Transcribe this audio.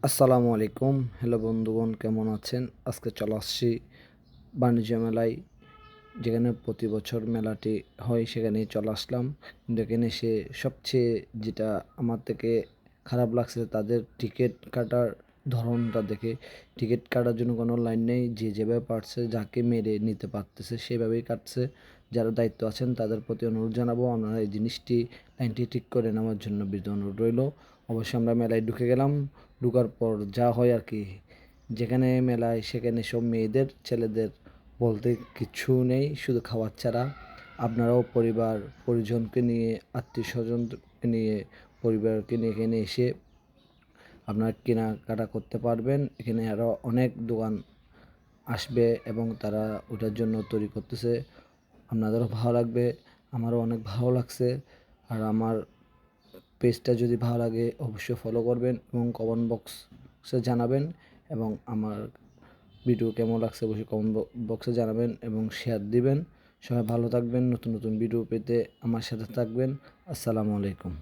আসসালামু আলাইকুম। হ্যালো বন্ধুগণ, কেমন আছেন? আজকে চলে আসছি বাণিজ্য মেলায়, যেখানে প্রতি বছর মেলাটি হয় সেখানেই চলে আসলাম। কিন্তু এখানে এসে সবচেয়ে যেটা আমার থেকে খারাপ লাগছে, তাদের টিকিট কাটার ধরনটা দেখে। টিকিট কাটার জন্য কোনো লাইন নেই, যে যেভাবে পারছে যাকে মেরে নিতে পারতেছে সেভাবেই কাটছে। যারা দায়িত্ব আছেন তাদের প্রতি অনুরোধ জানাবো, আপনারা এই জিনিসটি লাইনটি ঠিক করে নেওয়ার জন্য বিনীত অনুরোধ রইল। অবশ্যই আমরা মেলায় ঢুকে গেলাম। ঢোকার পর যা হয় আর কি, যেখানে মেলায় সেখানে সব মেয়েদের ছেলেদের বলতে কিছু নেই, শুধু খাওয়ার ছাড়া। আপনারাও পরিবার পরিজনকে নিয়ে, আত্মীয় স্বজনকে নিয়ে, পরিবারকে নিয়ে এখানে এসে আপনারা কেনাকাটা করতে পারবেন। এখানে আরও অনেক দোকান আসবে এবং তারা ওটার জন্য তৈরি করতেছে। আপনাদেরও ভালো লাগবে, আমারও অনেক ভালো লাগছে। আর আমার পেজটা যদি ভালো লাগে অবশ্যই ফলো করবেন এবং কমেন্ট বক্সে জানাবেন, এবং আমার ভিডিও কেমন লাগছে অবশ্যই কমেন্ট বক্সে জানাবেন এবং শেয়ার দিবেন। সবাই ভালো থাকবেন, নতুন নতুন ভিডিও পেতে আমার সাথে থাকবেন। আসসালামু আলাইকুম।